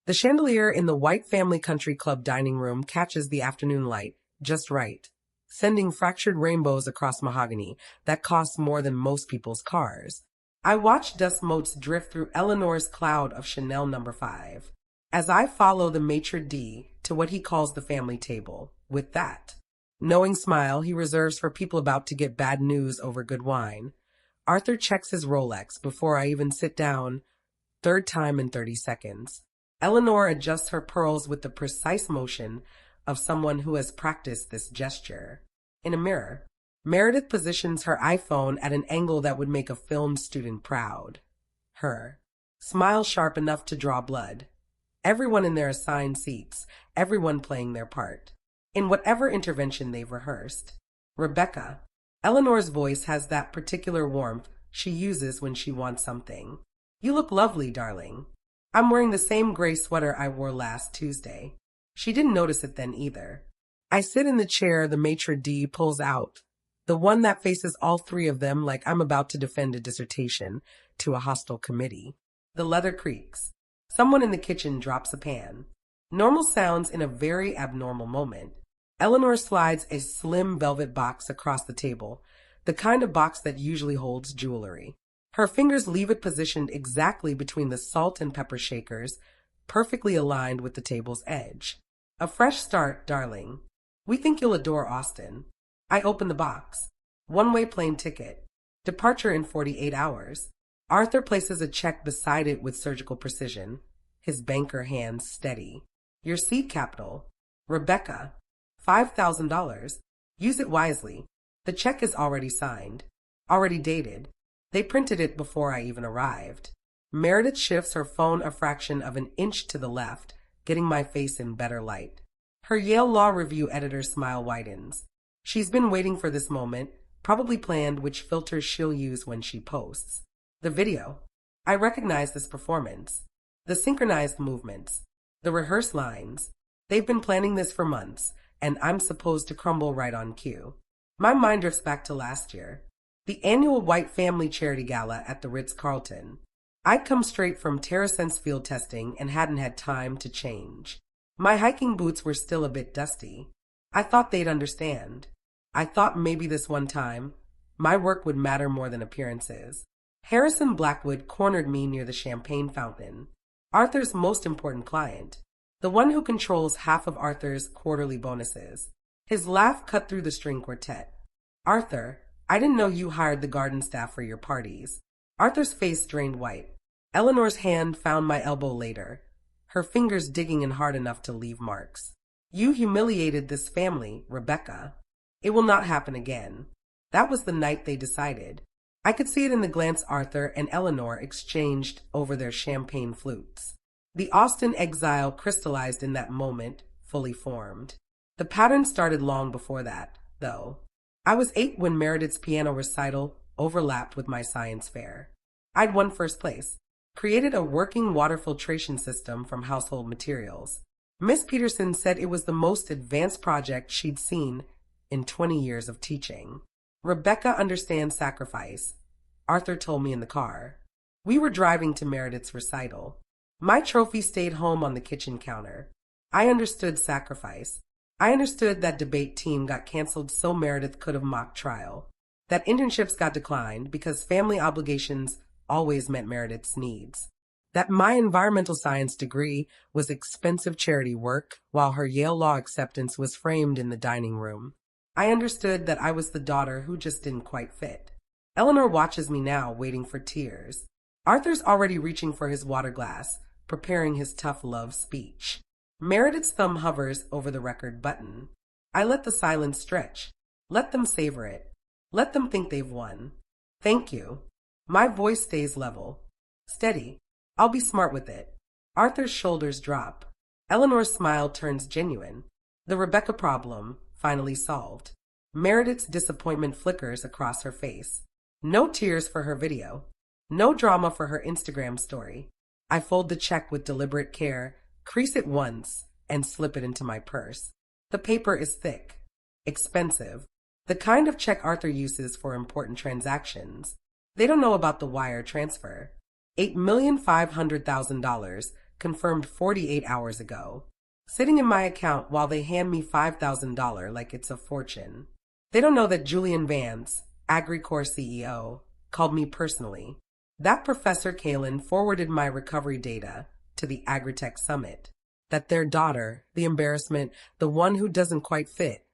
The chandelier in the White Family Country Club dining room catches the afternoon light just right, sending fractured rainbows across mahogany that costs more than most people's cars. I watch dust motes drift through Eleanor's cloud of Chanel No. 5 as I follow the maitre d' to what he calls the family table. With that knowing smile he reserves for people about to get bad news over good wine, Arthur checks his Rolex before I even sit down, third time in 30 seconds. Eleanor adjusts her pearls with the precise motion of someone who has practiced this gesture. In a mirror, Meredith positions her iPhone at an angle that would make a film student proud. Her smile sharp enough to draw blood. Everyone in their assigned seats, everyone playing their part, in whatever intervention they've rehearsed. Rebecca. Eleanor's voice has that particular warmth she uses when she wants something. You look lovely, darling. I'm wearing the same gray sweater I wore last Tuesday. She didn't notice it then either. I sit in the chair the maitre d' pulls out, the one that faces all three of them like I'm about to defend a dissertation to a hostile committee. The leather creaks. Someone in the kitchen drops a pan. Normal sounds in a very abnormal moment. Eleanor slides a slim velvet box across the table, the kind of box that usually holds jewelry. Her fingers leave it positioned exactly between the salt and pepper shakers, perfectly aligned with the table's edge. A fresh start, darling. We think you'll adore Austin. I open the box. One-way plane ticket. Departure in 48 hours. Arthur places a check beside it with surgical precision, his banker hands steady. Your seed capital. Rebecca. $5,000. Use it wisely. The check is already signed. Already dated. They printed it before I even arrived. Meredith shifts her phone a fraction of an inch to the left, getting my face in better light. Her Yale Law Review editor's smile widens. She's been waiting for this moment, probably planned which filters she'll use when she posts. The video. I recognize this performance. The synchronized movements. The rehearsed lines. They've been planning this for months, and I'm supposed to crumble right on cue. My mind drifts back to last year. The annual White Family Charity Gala at the Ritz-Carlton. I'd come straight from TerraSense field testing and hadn't had time to change. My hiking boots were still a bit dusty. I thought they'd understand. I thought maybe this one time, my work would matter more than appearances. Harrison Blackwood cornered me near the champagne fountain. Arthur's most important client. The one who controls half of Arthur's quarterly bonuses. His laugh cut through the string quartet. Arthur, I didn't know you hired the garden staff for your parties. Arthur's face drained white. Eleanor's hand found my elbow later, her fingers digging in hard enough to leave marks. You humiliated this family, Rebecca. It will not happen again. That was the night they decided. I could see it in the glance Arthur and Eleanor exchanged over their champagne flutes. The Austin exile crystallized in that moment, fully formed. The pattern started long before that, though. I was 8 when Meredith's piano recital overlapped with my science fair. I'd won first place, created a working water filtration system from household materials. Miss Peterson said it was the most advanced project she'd seen in 20 years of teaching. Rebecca understands sacrifice, Arthur told me in the car. We were driving to Meredith's recital. My trophy stayed home on the kitchen counter. I understood sacrifice. I understood that debate team got canceled so Meredith could have mock trial. That internships got declined because family obligations always met Meredith's needs. That my environmental science degree was expensive charity work while her Yale Law acceptance was framed in the dining room. I understood that I was the daughter who just didn't quite fit. Eleanor watches me now, waiting for tears. Arthur's already reaching for his water glass, preparing his tough love speech. Meredith's thumb hovers over the record button. I let the silence stretch. Let them savor it. Let them think they've won. Thank you. My voice stays level. Steady. I'll be smart with it. Arthur's shoulders drop. Eleanor's smile turns genuine. The Rebecca problem, finally solved. Meredith's disappointment flickers across her face. No tears for her video. No drama for her Instagram story. I fold the check with deliberate care, crease it once, and slip it into my purse. The paper is thick. Expensive. The kind of check Arthur uses for important transactions. They don't know about the wire transfer. $8,500,000 confirmed 48 hours ago. Sitting in my account while they hand me $5,000 like it's a fortune. They don't know that Julian Vance, AgriCorp CEO, called me personally. That Professor Kalin forwarded my recovery data to the AgTech summit. That their daughter, the embarrassment, the one who doesn't quite fit,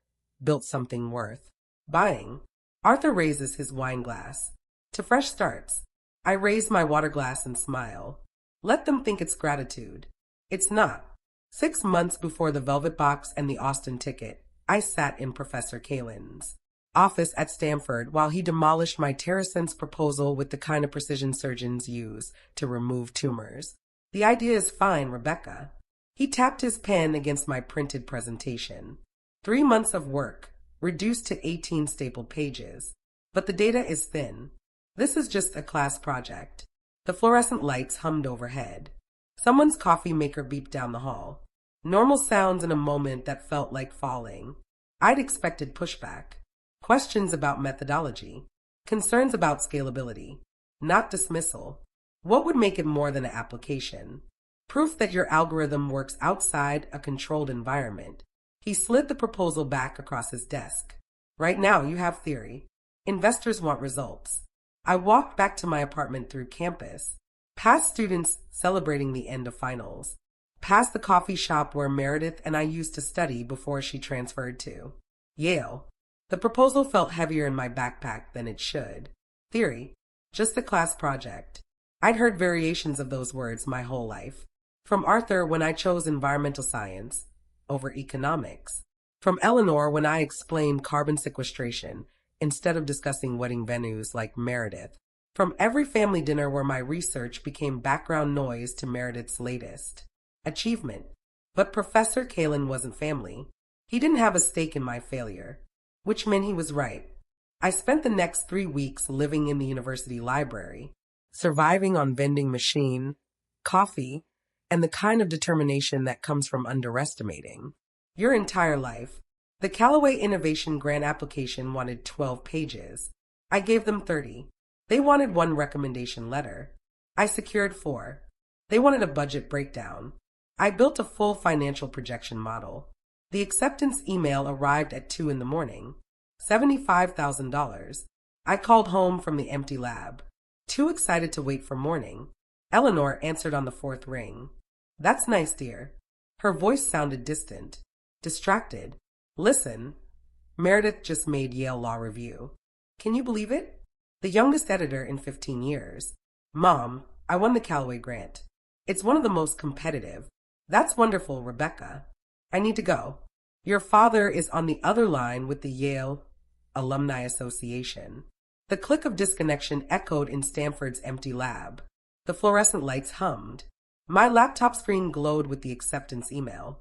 built something worth buying. Arthur raises his wine glass. To fresh starts. I raise my water glass and smile. Let them think it's gratitude. It's not. 6 months before the Velvet Box and the Austin ticket, I sat in Professor Kalin's office at Stanford while he demolished my TerraSense proposal with the kind of precision surgeons use to remove tumors. The idea is fine, Rebecca. He tapped his pen against my printed presentation. 3 months of work, reduced to 18 stapled pages. But the data is thin. This is just a class project. The fluorescent lights hummed overhead. Someone's coffee maker beeped down the hall. Normal sounds in a moment that felt like falling. I'd expected pushback. Questions about methodology. Concerns about scalability. Not dismissal. What would make it more than an application? Proof that your algorithm works outside a controlled environment. He slid the proposal back across his desk. Right now you have theory. Investors want results. I walked back to my apartment through campus, past students celebrating the end of finals, past the coffee shop where Meredith and I used to study before she transferred to Yale. The proposal felt heavier in my backpack than it should. Theory, just a class project. I'd heard variations of those words my whole life. From Arthur when I chose environmental science over economics. From Eleanor when I explained carbon sequestration instead of discussing wedding venues like Meredith. From every family dinner where my research became background noise to Meredith's latest achievement. But Professor Kalin wasn't family. He didn't have a stake in my failure, which meant he was right. I spent the next 3 weeks living in the university library, surviving on vending machine, coffee, and the kind of determination that comes from underestimating your entire life. The Callaway Innovation Grant application wanted 12 pages. I gave them 30. They wanted 1 recommendation letter. I secured 4. They wanted a budget breakdown. I built a full financial projection model. The acceptance email arrived at 2 in the morning. $75,000. I called home from the empty lab, too excited to wait for morning. Eleanor answered on the 4th ring. That's nice, dear. Her voice sounded distant, distracted. Listen, Meredith just made Yale Law Review. Can you believe it? The youngest editor in 15 years. Mom, I won the Callaway grant. It's one of the most competitive. That's wonderful, Rebecca. I need to go. Your father is on the other line with the Yale Alumni Association. The click of disconnection echoed in Stanford's empty lab. The fluorescent lights hummed. My laptop screen glowed with the acceptance email.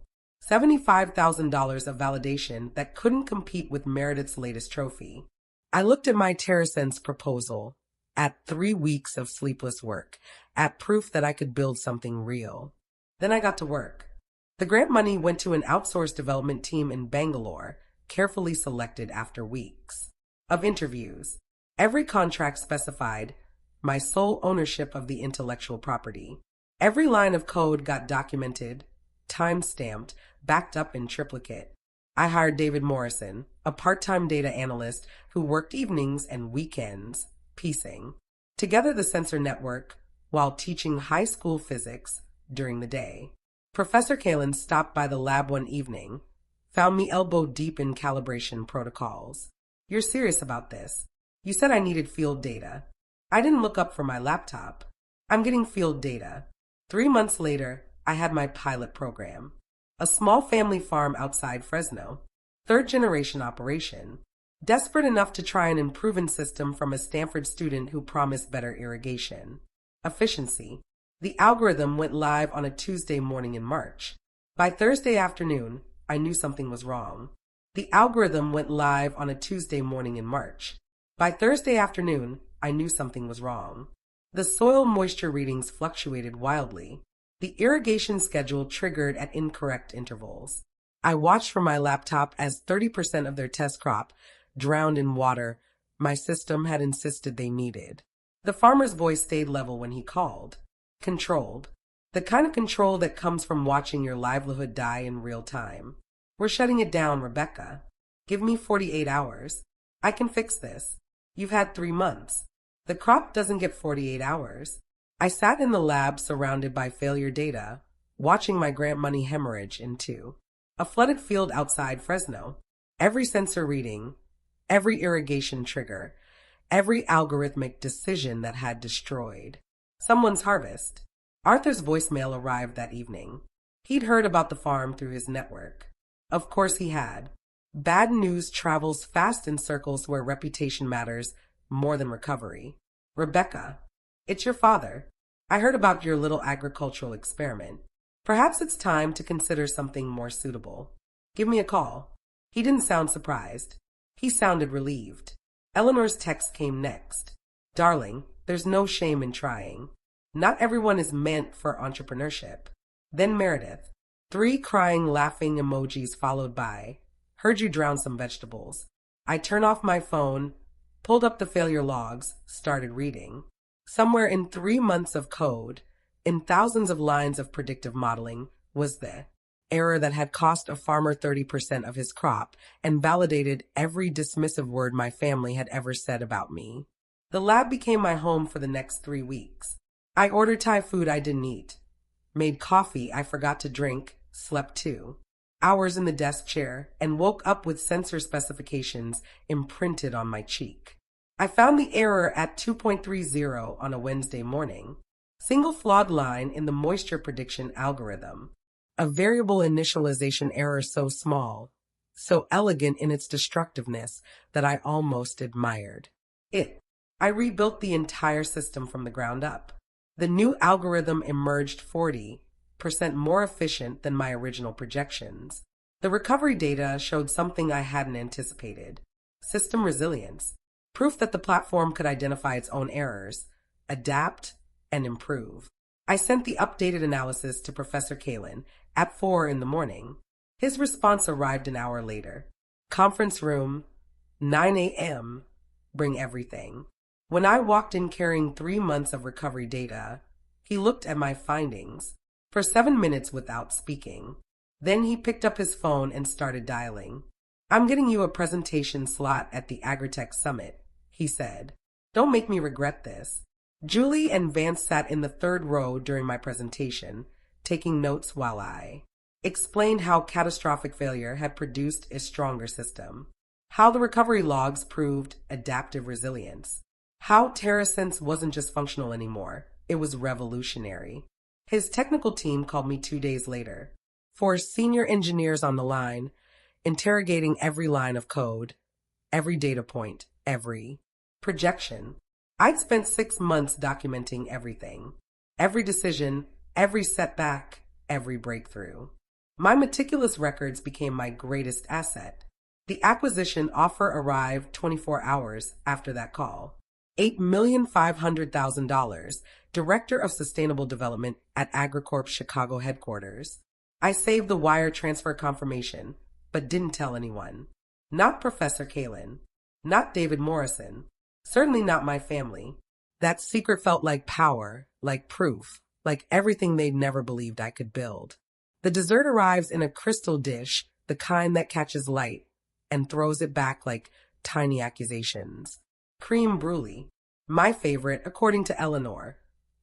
$75,000 of validation that couldn't compete with Meredith's latest trophy. I looked at my TerraSense proposal, at 3 weeks of sleepless work, at proof that I could build something real. Then I got to work. The grant money went to an outsourced development team in Bangalore, carefully selected after weeks of interviews. Every contract specified my sole ownership of the intellectual property. Every line of code got documented, time-stamped, backed up in triplicate. I hired David Morrison, a part-time data analyst who worked evenings and weekends, piecing together the sensor network while teaching high school physics during the day. Professor Kalin stopped by the lab one evening, found me elbow deep in calibration protocols. You're serious about this? You said I needed field data. I didn't look up for my laptop. I'm getting field data. 3 months later, I had my pilot program. A small family farm outside Fresno. 3rd-generation operation. Desperate enough to try an improving system from a Stanford student who promised better irrigation. Efficiency. The algorithm went live on a Tuesday morning in March. By Thursday afternoon, I knew something was wrong. The algorithm went live on a Tuesday morning in March. By Thursday afternoon, I knew something was wrong. The soil moisture readings fluctuated wildly. The irrigation schedule triggered at incorrect intervals. I watched from my laptop as 30% of their test crop drowned in water my system had insisted they needed. The farmer's voice stayed level when he called. Controlled. The kind of control that comes from watching your livelihood die in real time. We're shutting it down, Rebecca. Give me 48 hours. I can fix this. You've had 3 months. The crop doesn't get 48 hours. I sat in the lab surrounded by failure data, watching my grant money hemorrhage into a flooded field outside Fresno. Every sensor reading, every irrigation trigger, every algorithmic decision that had destroyed someone's harvest. Arthur's voicemail arrived that evening. He'd heard about the farm through his network. Of course he had. Bad news travels fast in circles where reputation matters more than recovery. Rebecca, it's your father. I heard about your little agricultural experiment. Perhaps it's time to consider something more suitable. Give me a call. He didn't sound surprised. He sounded relieved. Eleanor's text came next. Darling, there's no shame in trying. Not everyone is meant for entrepreneurship. Then Meredith. 3 crying, laughing emojis followed by, heard you drown some vegetables. I turned off my phone, pulled up the failure logs, started reading. Somewhere in 3 months of code, in thousands of lines of predictive modeling, was the error that had cost a farmer 30% of his crop and validated every dismissive word my family had ever said about me. The lab became my home for the next 3 weeks. I ordered Thai food I didn't eat, made coffee I forgot to drink, slept 2 hours in the desk chair, and woke up with sensor specifications imprinted on my cheek. I found the error at 2.30 on a Wednesday morning. Single flawed line in the moisture prediction algorithm. A variable initialization error so small, so elegant in its destructiveness that I almost admired it. I rebuilt the entire system from the ground up. The new algorithm emerged 40% more efficient than my original projections. The recovery data showed something I hadn't anticipated. System resilience. Proof that the platform could identify its own errors, adapt, and improve. I sent the updated analysis to Professor Kalin at 4 in the morning. His response arrived an hour later. Conference room, 9 a.m., bring everything. When I walked in carrying 3 months of recovery data, he looked at my findings for 7 minutes without speaking. Then he picked up his phone and started dialing. I'm getting you a presentation slot at the AgTech Summit, he said. Don't make me regret this. Julie and Vance sat in the 3rd row during my presentation, taking notes while I explained how catastrophic failure had produced a stronger system, how the recovery logs proved adaptive resilience, how TerraSense wasn't just functional anymore, it was revolutionary. His technical team called me 2 days later. 4 senior engineers on the line, interrogating every line of code, every data point, every projection. I'd spent 6 months documenting everything, every decision, every setback, every breakthrough. My meticulous records became my greatest asset. The acquisition offer arrived 24 hours after that call. $8,500,000, Director of Sustainable Development at AgriCorp's Chicago headquarters. I saved the wire transfer confirmation, but didn't tell anyone. Not Professor Kalin, not David Morrison, certainly not my family. That secret felt like power, like proof, like everything they'd never believed I could build. The dessert arrives in a crystal dish, the kind that catches light and throws it back like tiny accusations. Cream brulee, my favorite according to Eleanor,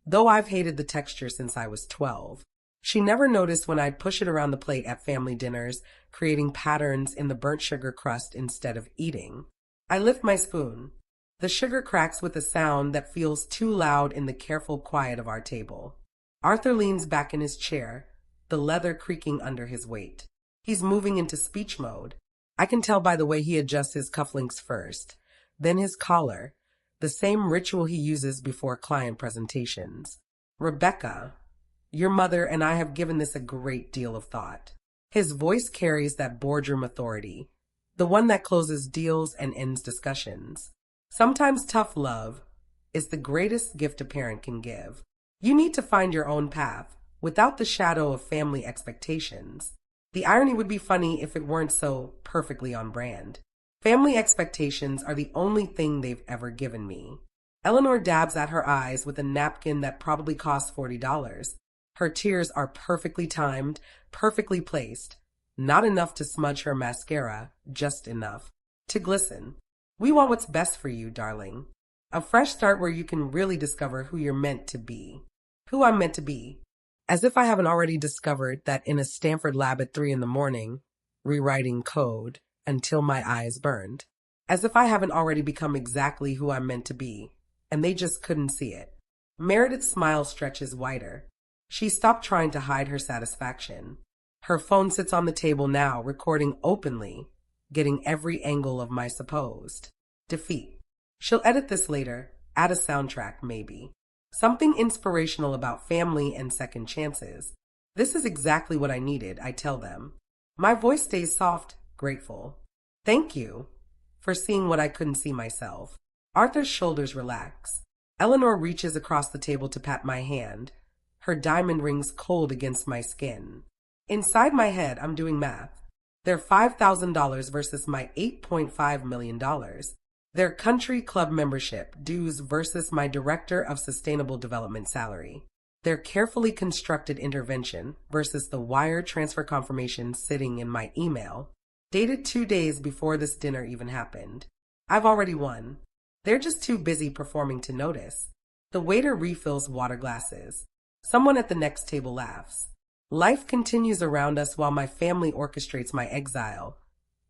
though I've hated the texture since I was 12. She never noticed when I'd push it around the plate at family dinners, creating patterns in the burnt sugar crust instead of eating. I lift my spoon. The sugar cracks with a sound that feels too loud in the careful quiet of our table. Arthur leans back in his chair, the leather creaking under his weight. He's moving into speech mode. I can tell by the way he adjusts his cufflinks first, then his collar, the same ritual he uses before client presentations. Rebecca, your mother and I have given this a great deal of thought. His voice carries that boardroom authority, the one that closes deals and ends discussions. Sometimes tough love is the greatest gift a parent can give. You need to find your own path, without the shadow of family expectations. The irony would be funny if it weren't so perfectly on brand. Family expectations are the only thing they've ever given me. Eleanor dabs at her eyes with a napkin that probably cost $40. Her tears are perfectly timed, perfectly placed. Not enough to smudge her mascara, just enough to glisten. We want what's best for you, darling. A fresh start where you can really discover who you're meant to be. Who I'm meant to be. As if I haven't already discovered that in a Stanford lab at 3 in the morning, rewriting code until my eyes burned. As if I haven't already become exactly who I'm meant to be, and they just couldn't see it. Meredith's smile stretches wider. She stopped trying to hide her satisfaction. Her phone sits on the table now, recording openly, getting every angle of my supposed defeat. She'll edit this later, add a soundtrack maybe. Something inspirational about family and second chances. This is exactly what I needed, I tell them. My voice stays soft, grateful. Thank you for seeing what I couldn't see myself. Arthur's shoulders relax. Eleanor reaches across the table to pat my hand. Her diamond rings cold against my skin. Inside my head, I'm doing math. Their $5,000 versus my $8.5 million. Their country club membership dues versus my director of sustainable development salary. Their carefully constructed intervention versus the wire transfer confirmation sitting in my email, dated 2 days before this dinner even happened. I've already won. They're just too busy performing to notice. The waiter refills water glasses. Someone at the next table laughs. Life continues around us while my family orchestrates my exile,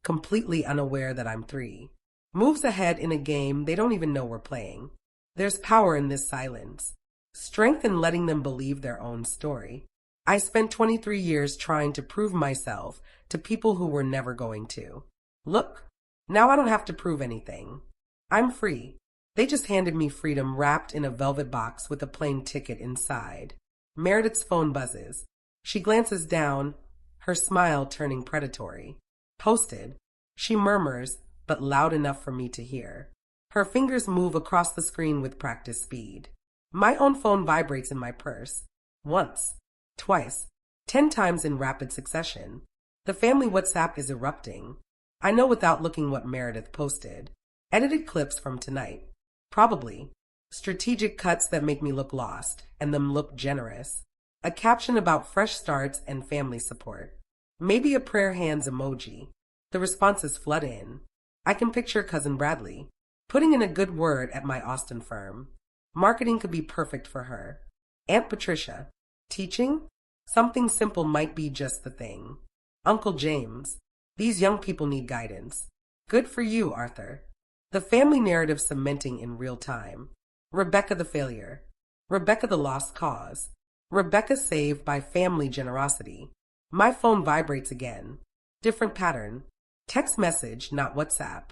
completely unaware that I'm 3. Moves ahead in a game they don't even know we're playing. There's power in this silence. Strength in letting them believe their own story. I spent 23 years trying to prove myself to people who were never going to. Look, now I don't have to prove anything. I'm free. They just handed me freedom wrapped in a velvet box with a plane ticket inside. Meredith's phone buzzes. She glances down, her smile turning predatory. Posted. She murmurs, but loud enough for me to hear. Her fingers move across the screen with practice speed. My own phone vibrates in my purse. Once, twice, 10 times in rapid succession. The family WhatsApp is erupting. I know without looking what Meredith posted. Edited clips from tonight. Probably. Strategic cuts that make me look lost, and them look generous. A caption about fresh starts and family support. Maybe a prayer hands emoji. The responses flood in. I can picture Cousin Bradley putting in a good word at my Austin firm. Marketing could be perfect for her. Aunt Patricia. Teaching? Something simple might be just the thing. Uncle James. These young people need guidance. Good for you, Arthur. The family narrative cementing in real time. Rebecca the failure. Rebecca the lost cause. Rebecca saved by family generosity. My phone vibrates again. Different pattern. Text message, not WhatsApp.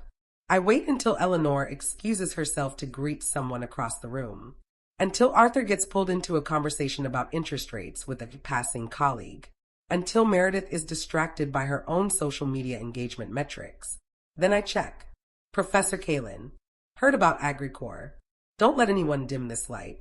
I wait until Eleanor excuses herself to greet someone across the room. Until Arthur gets pulled into a conversation about interest rates with a passing colleague. Until Meredith is distracted by her own social media engagement metrics. Then I check. Professor Kalin. Heard about AgriCore. Don't let anyone dim this light.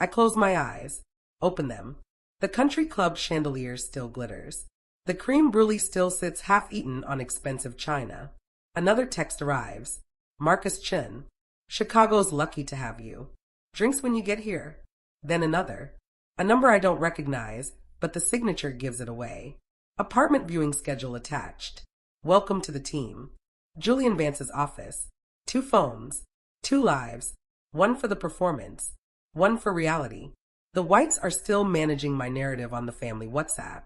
I close my eyes. Open them. The country club chandelier still glitters. The creme brulee still sits half-eaten on expensive china. Another text arrives. Marcus Chen. Chicago's lucky to have you. Drinks when you get here. Then another. A number I don't recognize, but the signature gives it away. Apartment viewing schedule attached. Welcome to the team. Julian Vance's office. 2 phones. 2 lives. 1 for the performance. 1 for reality. The Whites are still managing my narrative on the family WhatsApp.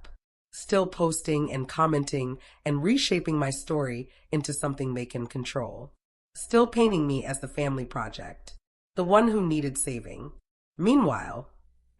Still posting and commenting and reshaping my story into something they can control. Still painting me as the family project. The one who needed saving. Meanwhile,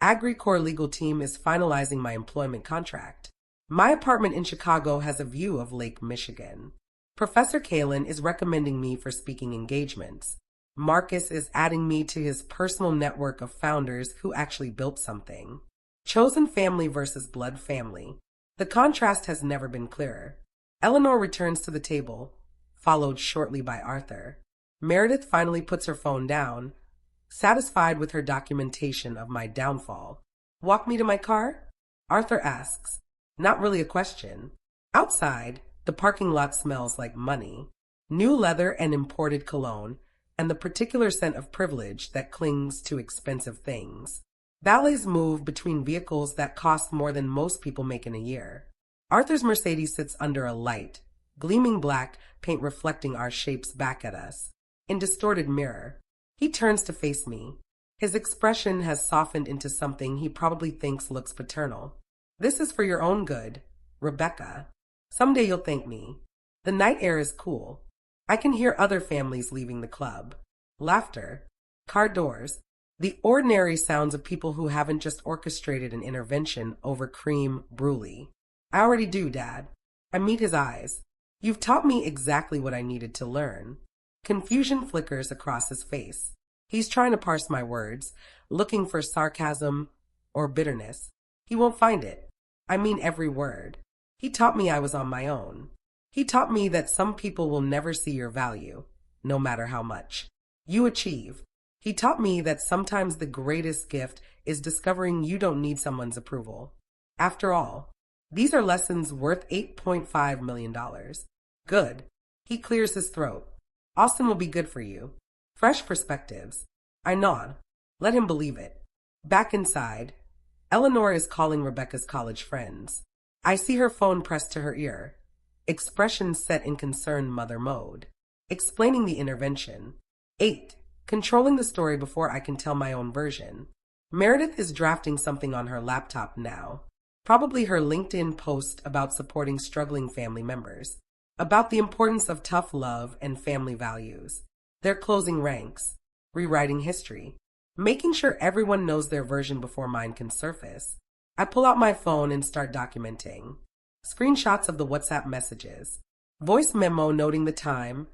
AgriCore legal team is finalizing my employment contract. My apartment in Chicago has a view of Lake Michigan. Professor Kalin is recommending me for speaking engagements. Marcus is adding me to his personal network of founders who actually built something. Chosen family versus blood family. The contrast has never been clearer. Eleanor returns to the table, followed shortly by Arthur. Meredith finally puts her phone down, satisfied with her documentation of my downfall. Walk me to my car? Arthur asks. Not really a question. Outside, the parking lot smells like money. New leather and imported cologne, and the particular scent of privilege that clings to expensive things. Valets move between vehicles that cost more than most people make in a year. Arthur's Mercedes sits under a light, gleaming black paint reflecting our shapes back at us. In distorted mirror, he turns to face me. His expression has softened into something he probably thinks looks paternal. This is for your own good, Rebecca. Someday you'll thank me. The night air is cool. I can hear other families leaving the club. Laughter, car doors, the ordinary sounds of people who haven't just orchestrated an intervention over cream brulee. I already do, Dad. I meet his eyes. You've taught me exactly what I needed to learn. Confusion flickers across his face. He's trying to parse my words, looking for sarcasm or bitterness. He won't find it. I mean every word. He taught me I was on my own. He taught me that some people will never see your value, no matter how much you achieve. He taught me that sometimes the greatest gift is discovering you don't need someone's approval. After all, these are lessons worth $8.5 million. Good. He clears his throat. Austin will be good for you. Fresh perspectives. I nod. Let him believe it. Back inside, Eleanor is calling Rebecca's college friends. I see her phone pressed to her ear, expression set in concerned mother mode. Explaining the intervention. 8. Controlling the story before I can tell my own version. Meredith is drafting something on her laptop now. Probably her LinkedIn post about supporting struggling family members. About the importance of tough love and family values. They're closing ranks. Rewriting history. Making sure everyone knows their version before mine can surface. I pull out my phone and start documenting. Screenshots of the WhatsApp messages. Voice memo noting the time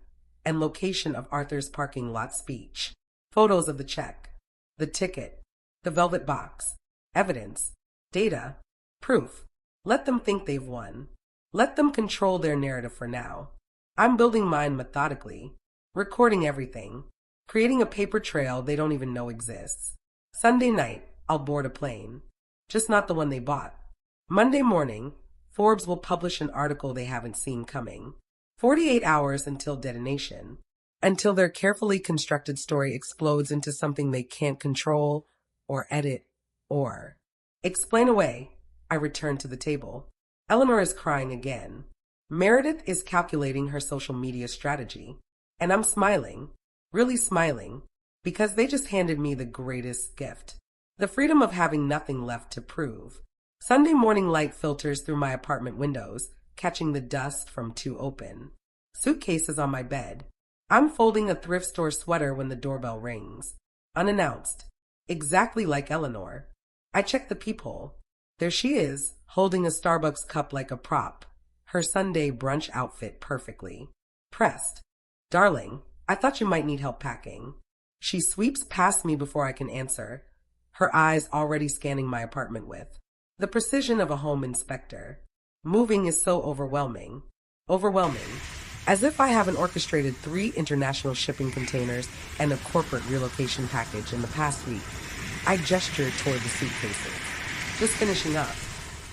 and location of Arthur's parking lot speech. Photos of the check, the ticket, the velvet box. Evidence, data, proof. Let them think they've won. Let them control their narrative for now. I'm building mine methodically, recording everything, creating a paper trail they don't even know exists. Sunday night, I'll board a plane. Just not the one they bought. Monday morning, Forbes will publish an article they haven't seen coming. 48 hours until detonation. Until their carefully constructed story explodes into something they can't control or edit or explain away. I return to the table. Eleanor is crying again. Meredith is calculating her social media strategy. And I'm smiling, really smiling, because they just handed me the greatest gift. The freedom of having nothing left to prove. Sunday morning light filters through my apartment windows, catching the dust from two open. Suitcases on my bed. I'm folding a thrift store sweater when the doorbell rings. Unannounced. Exactly like Eleanor. I check the peephole. There she is, holding a Starbucks cup like a prop. Her Sunday brunch outfit perfectly. Pressed. Darling, I thought you might need help packing. She sweeps past me before I can answer, her eyes already scanning my apartment with the precision of a home inspector. Moving is so overwhelming. Overwhelming. As if I haven't orchestrated 3 international shipping containers and a corporate relocation package in the past week. I gesture toward the suitcases. Just finishing up.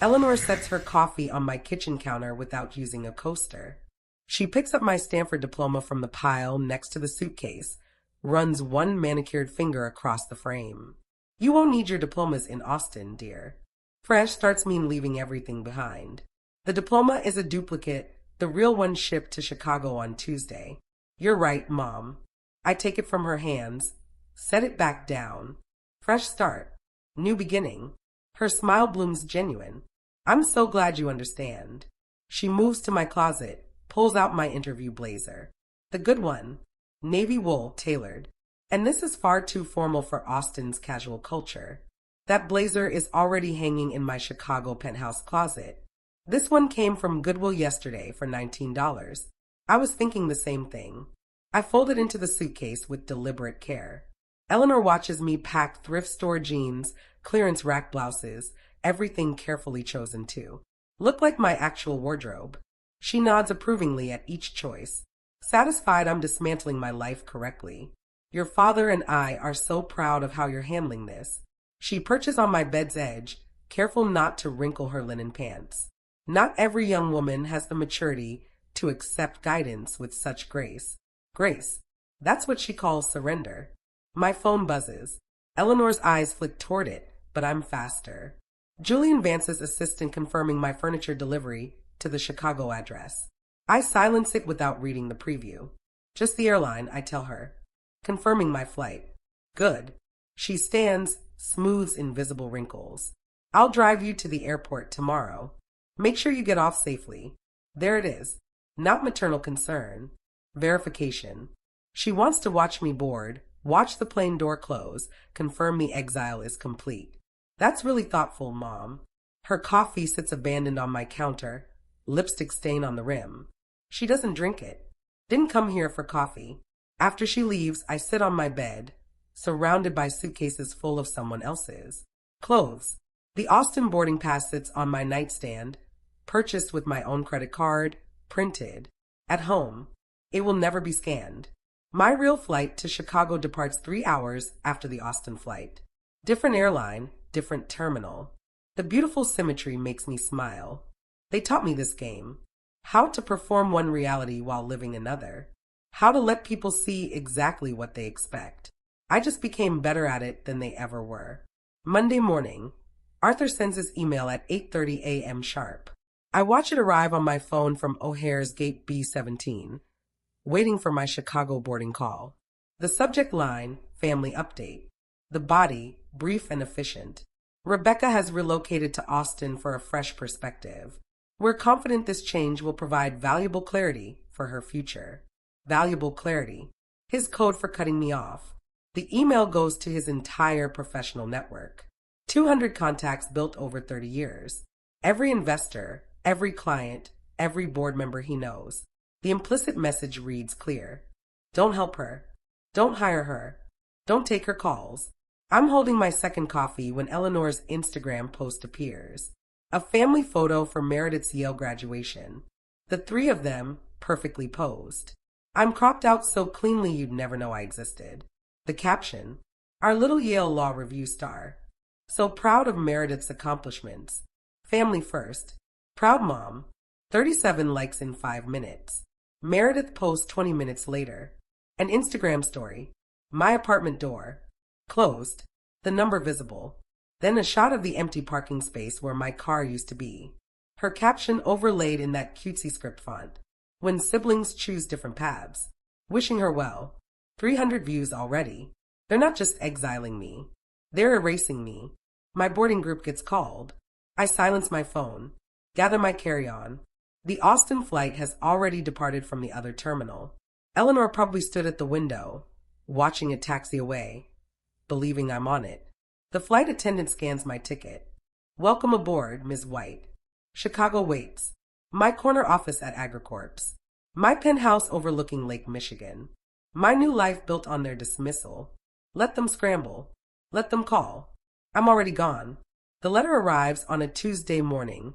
Eleanor sets her coffee on my kitchen counter without using a coaster. She picks up my Stanford diploma from the pile next to the suitcase, runs one manicured finger across the frame. You won't need your diplomas in Austin, dear. Fresh starts mean leaving everything behind. The diploma is a duplicate, the real one shipped to Chicago on Tuesday. You're right, Mom. I take it from her hands, set it back down. Fresh start. New beginning. Her smile blooms genuine. I'm so glad you understand. She moves to my closet, pulls out my interview blazer. The good one. Navy wool, tailored. And this is far too formal for Austin's casual culture. That blazer is already hanging in my Chicago penthouse closet. This one came from Goodwill yesterday for $19. I was thinking the same thing. I fold it into the suitcase with deliberate care. Eleanor watches me pack thrift store jeans, clearance rack blouses, everything carefully chosen too. Look like my actual wardrobe. She nods approvingly at each choice, satisfied I'm dismantling my life correctly. Your father and I are so proud of how you're handling this. She perches on my bed's edge, careful not to wrinkle her linen pants. Not every young woman has the maturity to accept guidance with such grace. Grace. That's what she calls surrender. My phone buzzes. Eleanor's eyes flick toward it, but I'm faster. Julian Vance's assistant confirming my furniture delivery to the Chicago address. I silence it without reading the preview. Just the airline, I tell her. Confirming my flight. Good. She stands, smooths invisible wrinkles. I'll drive you to the airport tomorrow. Make sure you get off safely. There it is. Not maternal concern. Verification. She wants to watch me board, watch the plane door close, confirm the exile is complete. That's really thoughtful, Mom. Her coffee sits abandoned on my counter, lipstick stain on the rim. She doesn't drink it. Didn't come here for coffee. After she leaves, I sit on my bed, surrounded by suitcases full of someone else's. Clothes. The Austin boarding pass sits on my nightstand, purchased with my own credit card, printed. At home. It will never be scanned. My real flight to Chicago departs 3 hours after the Austin flight. Different airline, different terminal. The beautiful symmetry makes me smile. They taught me this game. How to perform one reality while living another. How to let people see exactly what they expect. I just became better at it than they ever were. Monday morning. Arthur sends his email at 8:30 a.m. sharp. I watch it arrive on my phone from O'Hare's Gate B-17, waiting for my Chicago boarding call. The subject line, family update. The body, brief and efficient. Rebecca has relocated to Austin for a fresh perspective. We're confident this change will provide valuable clarity for her future. Valuable clarity. His code for cutting me off. The email goes to his entire professional network. 200 contacts built over 30 years. Every investor, every client, every board member he knows. The implicit message reads clear. Don't help her. Don't hire her. Don't take her calls. I'm holding my second coffee when Eleanor's Instagram post appears. A family photo for Meredith's Yale graduation. The three of them, perfectly posed. I'm cropped out so cleanly you'd never know I existed. The caption, our little Yale Law Review star. So proud of Meredith's accomplishments. Family first. Proud mom. 37 likes in 5 minutes. Meredith posts 20 minutes later. An Instagram story. My apartment door. Closed. The number visible. Then a shot of the empty parking space where my car used to be. Her caption overlaid in that cutesy script font. When siblings choose different paths. Wishing her well. 300 views already. They're not just exiling me. They're erasing me. My boarding group gets called. I silence my phone. Gather my carry-on. The Austin flight has already departed from the other terminal. Eleanor probably stood at the window, watching it taxi away, believing I'm on it. The flight attendant scans my ticket. Welcome aboard, Ms. White. Chicago waits. My corner office at AgriCorp's. My penthouse overlooking Lake Michigan. My new life built on their dismissal. Let them scramble. Let them call. I'm already gone. The letter arrives on a Tuesday morning,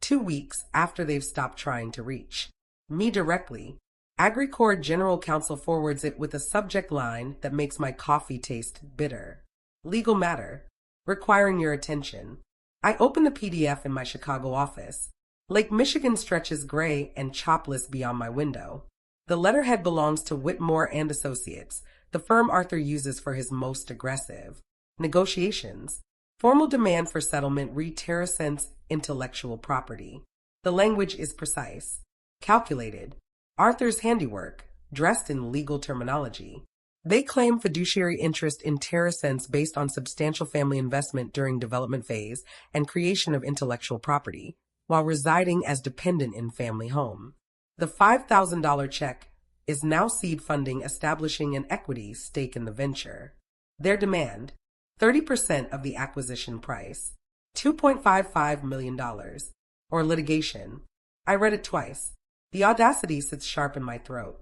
2 weeks after they've stopped trying to reach me directly. AgriCorp General Counsel forwards it with a subject line that makes my coffee taste bitter. Legal matter. Requiring your attention. I open the PDF in my Chicago office. Lake Michigan stretches gray and chopless beyond my window. The letterhead belongs to Whitmore and Associates, the firm Arthur uses for his most aggressive negotiations. Formal demand for settlement re Terracent's intellectual property. The language is precise. Calculated. Arthur's handiwork, dressed in legal terminology. They claim fiduciary interest in Terracent's based on substantial family investment during development phase and creation of intellectual property, while residing as dependent in family home. The $5,000 check is now seed funding establishing an equity stake in the venture. Their demand, 30% of the acquisition price, $2.55 million, or litigation. I read it twice. The audacity sits sharp in my throat.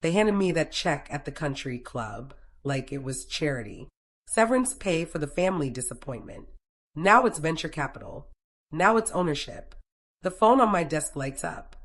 They handed me that check at the country club, like it was charity. Severance pay for the family disappointment. Now it's venture capital. Now it's ownership. The phone on my desk lights up.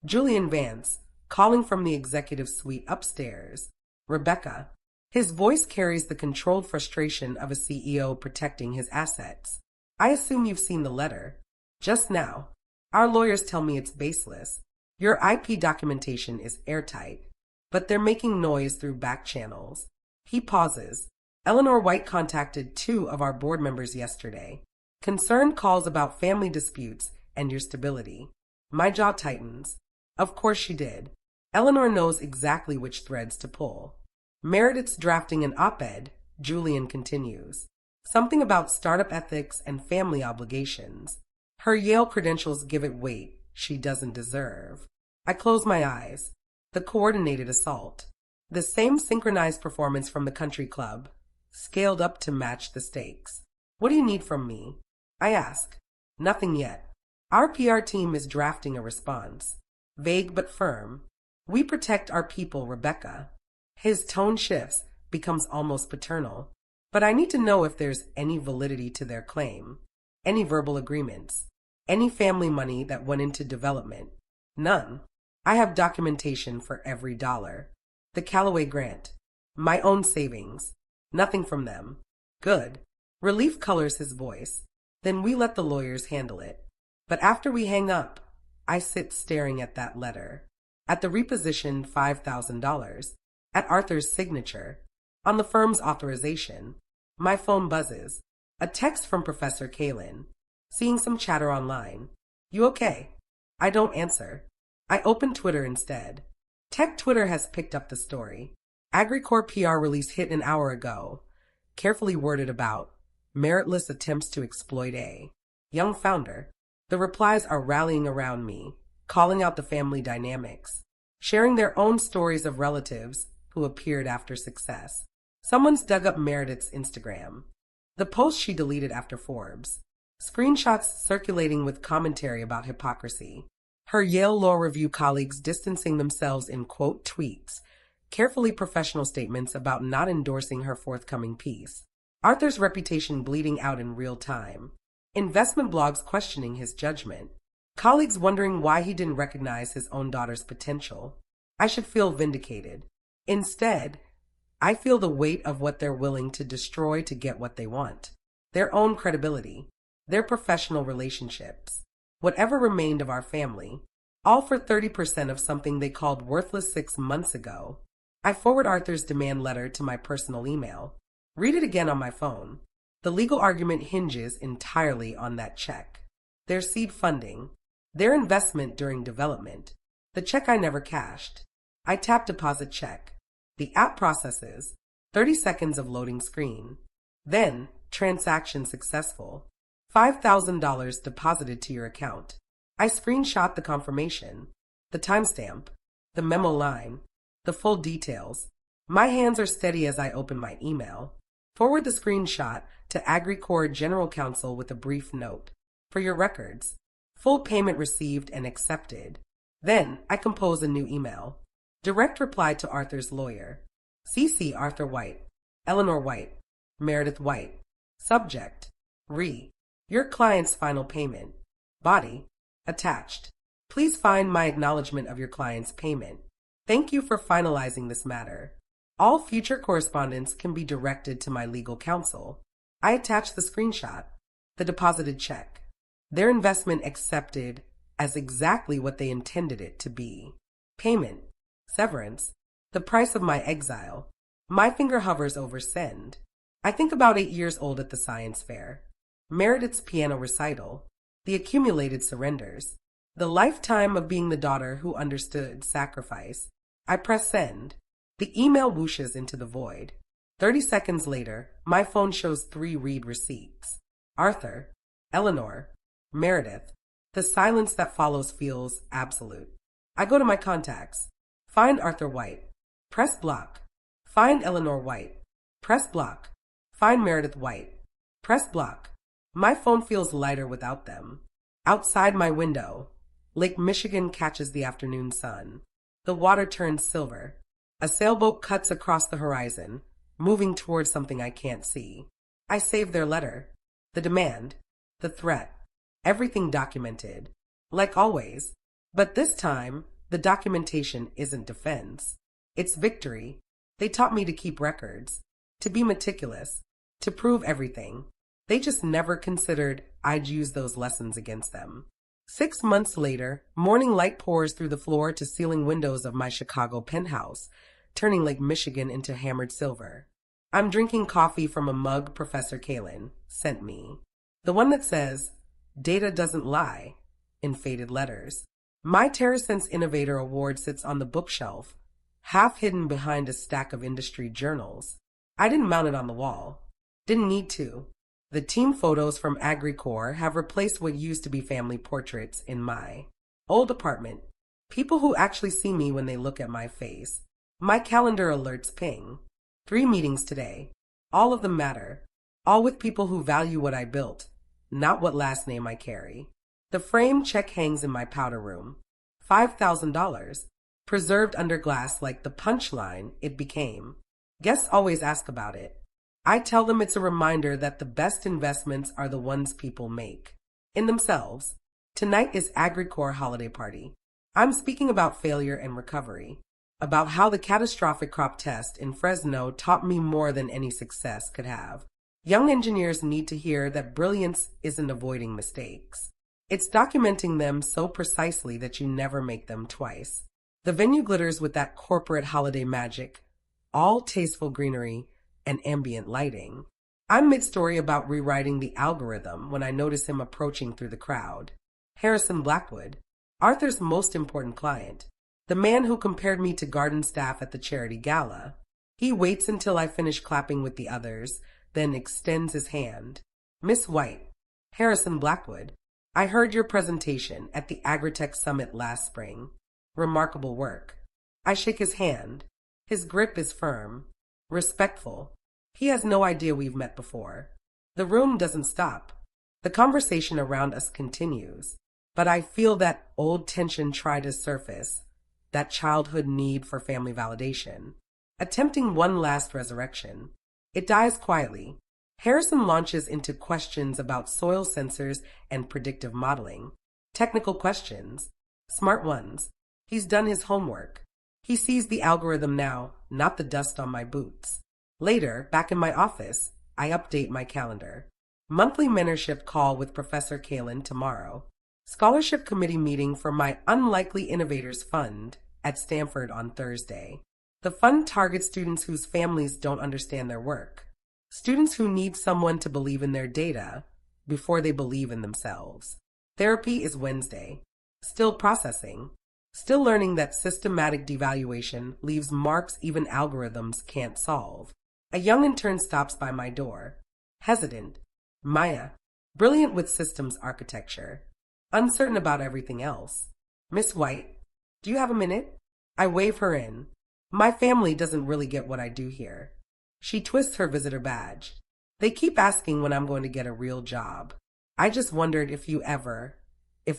Julian Vance, calling from the executive suite upstairs. Rebecca. His voice carries the controlled frustration of a CEO protecting his assets. I assume you've seen the letter. Just now. Our lawyers tell me it's baseless. Your IP documentation is airtight, but they're making noise through back channels. He pauses. Eleanor White contacted 2 of our board members yesterday. Concerned calls about family disputes and your stability. My jaw tightens. Of course she did. Eleanor knows exactly which threads to pull. Meredith's drafting an op-ed, Julian continues. Something about startup ethics and family obligations. Her Yale credentials give it weight she doesn't deserve. I close my eyes. The coordinated assault. The same synchronized performance from the country club, scaled up to match the stakes. What do you need from me? I ask. Nothing yet. Our PR team is drafting a response. Vague but firm. We protect our people, Rebecca. His tone shifts, becomes almost paternal. But I need to know if there's any validity to their claim. Any verbal agreements. Any family money that went into development. None. I have documentation for every dollar. The Callaway grant. My own savings. Nothing from them. Good. Relief colors his voice. Then we let the lawyers handle it. But after we hang up, I sit staring at that letter. At the repositioned $5,000. At Arthur's signature. On the firm's authorization. My phone buzzes. A text from Professor Kalin. Seeing some chatter online. You okay? I don't answer. I open Twitter instead. Tech Twitter has picked up the story. AgriCorp PR release hit an hour ago. Carefully worded about meritless attempts to exploit a young founder. The replies are rallying around me, calling out the family dynamics, sharing their own stories of relatives who appeared after success. Someone's dug up Meredith's Instagram. The post she deleted after Forbes. Screenshots circulating with commentary about hypocrisy. Her Yale Law Review colleagues distancing themselves in quote tweets. Carefully professional statements about not endorsing her forthcoming piece. Arthur's reputation bleeding out in real time. Investment blogs questioning his judgment. Colleagues wondering why he didn't recognize his own daughter's potential. I should feel vindicated. Instead, I feel the weight of what they're willing to destroy to get what they want. Their own credibility. Their professional relationships. Whatever remained of our family. All for 30% of something they called worthless 6 months ago. I forward Arthur's demand letter to my personal email. Read it again on my phone. The legal argument hinges entirely on that check. Their seed funding. Their investment during development. The check I never cashed. I tap deposit check. The app processes. 30 seconds of loading screen. Then, transaction successful. $5,000 deposited to your account. I screenshot the confirmation. The timestamp. The memo line. The full details. My hands are steady as I open my email. Forward the screenshot to AgriCorp General Counsel with a brief note. For your records. Full payment received and accepted. Then, I compose a new email. Direct reply to Arthur's lawyer. CC Arthur White. Eleanor White. Meredith White. Subject. Your client's final payment. Body. Attached. Please find my acknowledgement of your client's payment. Thank you for finalizing this matter. All future correspondence can be directed to my legal counsel. I attach the screenshot. The deposited check. Their investment accepted as exactly what they intended it to be. Payment. Severance. The price of my exile. My finger hovers over send. I think about 8 years old at the science fair. Meredith's piano recital. The accumulated surrenders. The lifetime of being the daughter who understood sacrifice. I press send. The email whooshes into the void. 30 seconds later, my phone shows 3 read receipts. Arthur. Eleanor. Meredith. The silence that follows feels absolute. I go to my contacts. Find Arthur White. Press block. Find Eleanor White. Press block. Find Meredith White. Press block. My phone feels lighter without them. Outside my window, Lake Michigan catches the afternoon sun. The water turns silver. A sailboat cuts across the horizon, moving towards something I can't see. I save their letter. The demand. The threat. Everything documented. Like always. But this time, the documentation isn't defense. It's victory. They taught me to keep records. To be meticulous. To prove everything. They just never considered I'd use those lessons against them. 6 months later, morning light pours through the floor-to-ceiling windows of my Chicago penthouse, turning Lake Michigan into hammered silver. I'm drinking coffee from a mug Professor Kalen sent me. The one that says, "Data doesn't lie," in faded letters. My TerraSense Innovator Award sits on the bookshelf, half hidden behind a stack of industry journals. I didn't mount it on the wall. Didn't need to. The team photos from AgriCore have replaced what used to be family portraits in my old apartment. People who actually see me when they look at my face. My calendar alerts ping. 3 meetings today. All of them matter. All with people who value what I built, not what last name I carry. The frame check hangs in my powder room. $5,000. Preserved under glass like the punchline it became. Guests always ask about it. I tell them it's a reminder that the best investments are the ones people make. In themselves. Tonight is AgriCore holiday party. I'm speaking about failure and recovery. About how the catastrophic crop test in Fresno taught me more than any success could have. Young engineers need to hear that brilliance isn't avoiding mistakes. It's documenting them so precisely that you never make them twice. The venue glitters with that corporate holiday magic, all tasteful greenery and ambient lighting. I'm mid-story about rewriting the algorithm when I notice him approaching through the crowd. Harrison Blackwood, Arthur's most important client. The man who compared me to garden staff at the charity gala. He waits until I finish clapping with the others, then extends his hand. "Miss White, Harrison Blackwood, I heard your presentation at the AgTech Summit last spring. Remarkable work." I shake his hand. His grip is firm, respectful. He has no idea we've met before. The room doesn't stop. The conversation around us continues, but I feel that old tension try to surface. That childhood need for family validation, attempting one last resurrection. It dies quietly. Harrison launches into questions about soil sensors and predictive modeling. Technical questions. Smart ones. He's done his homework. He sees the algorithm now, not the dust on my boots. Later, back in my office, I update my calendar. Monthly mentorship call with Professor Kalen tomorrow. Scholarship committee meeting for my Unlikely Innovators Fund at Stanford on Thursday. The fund targets students whose families don't understand their work. Students who need someone to believe in their data before they believe in themselves. Therapy is Wednesday. Still processing. Still learning that systematic devaluation leaves marks even algorithms can't solve. A young intern stops by my door. Hesitant. Maya. Brilliant with systems architecture. Uncertain about everything else. "Miss White, do you have a minute?" I wave her in. My family doesn't really get what I do here. She twists her visitor badge. "They keep asking when I'm going to get a real job. I just wondered if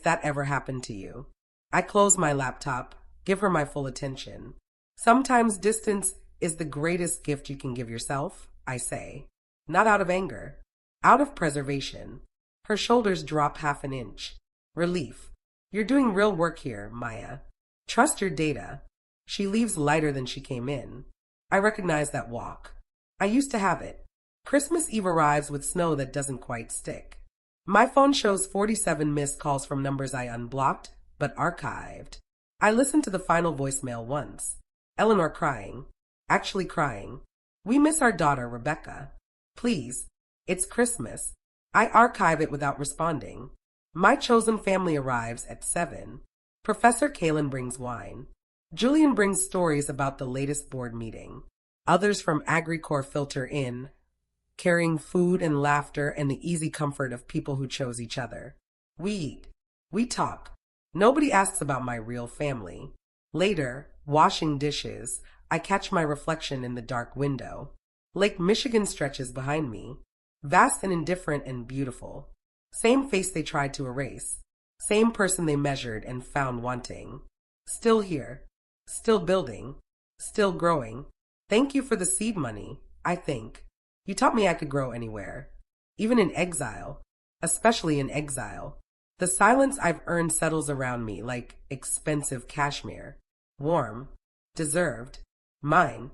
that ever happened to you." I close my laptop, give her my full attention. "Sometimes distance is the greatest gift you can give yourself," I say. Not out of anger. Out of preservation. Her shoulders drop half an inch. Relief. "You're doing real work here, Maya. Trust your data." She leaves lighter than she came in. I recognize that walk. I used to have it. Christmas Eve arrives with snow that doesn't quite stick. My phone shows 47 missed calls from numbers I unblocked, but archived. I listened to the final voicemail once. Eleanor crying. Actually crying. "We miss our daughter, Rebecca. Please, it's Christmas." I archive it without responding. My chosen family arrives at 7. Professor Kalen brings wine. Julian brings stories about the latest board meeting. Others from AgriCore filter in, carrying food and laughter and the easy comfort of people who chose each other. We eat. We talk. Nobody asks about my real family. Later, washing dishes, I catch my reflection in the dark window. Lake Michigan stretches behind me. Vast and indifferent and beautiful. Same face they tried to erase. Same person they measured and found wanting. Still here. Still building. Still growing. Thank you for the seed money, I think. You taught me I could grow anywhere. Even in exile. Especially in exile. The silence I've earned settles around me like expensive cashmere. Warm. Deserved. Mine.